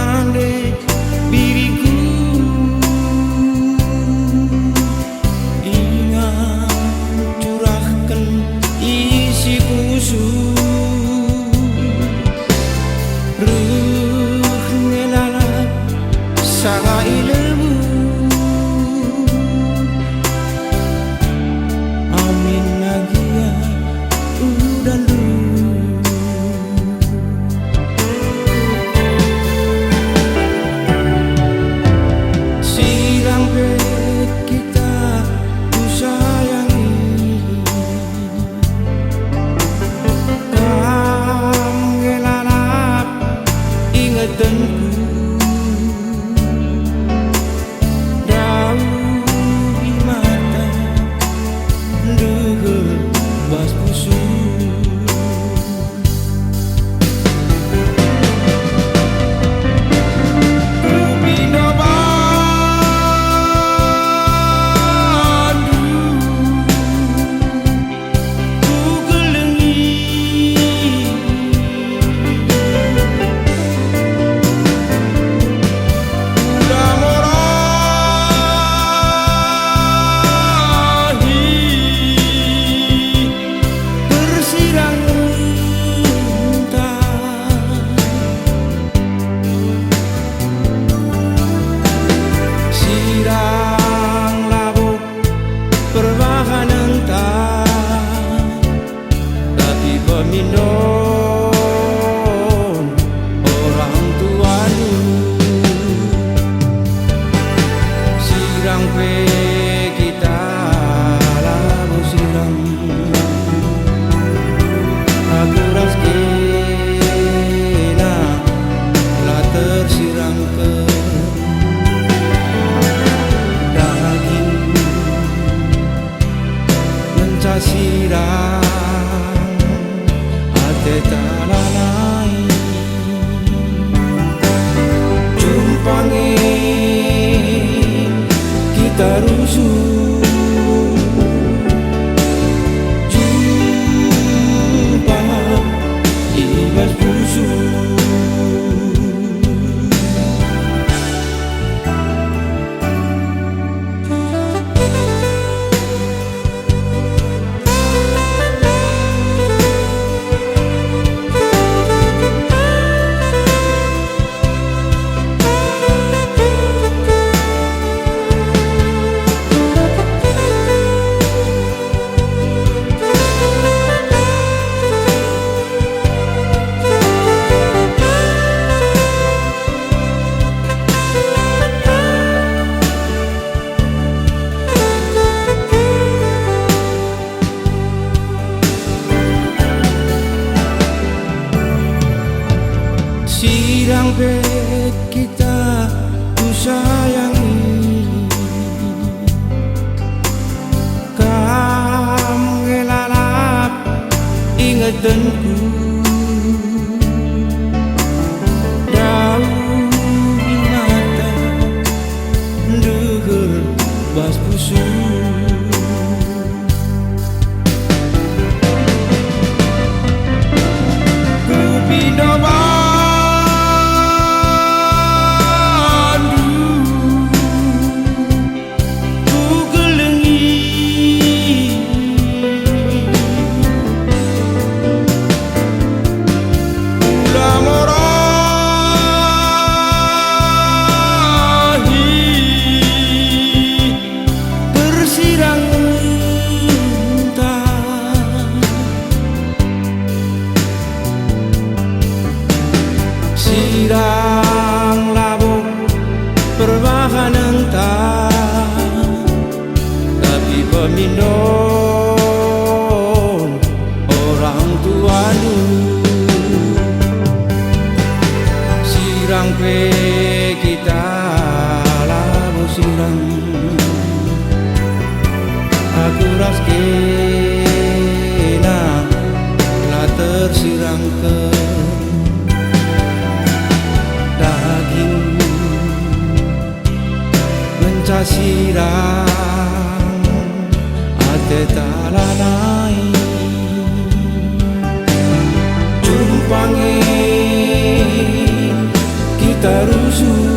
mande diriku. Ingat curahkan isi kusuk ruh ngelalap salah ilmu. Amin nagia udah lu silang pet kita ku sayangi. Kam ngelalap ingetanku peminon orang tuamu. Sirang pe kita lalu sirang aku raskena lah tersirang ke daging mencasirang talalai jumpangi kita rusuh jumpa ibas busuk. Sirang pet kita ku sayangi. Kam ngelalap ingetanku daun di mata ndeger bas busuk. Ku pindah sirang labuk perbahan entah tapi peminon orang tuamu. Sirang pe kita labu sirang aku raskena lah tersirang ke daging mencasirang ate talanai jumpangi kita susu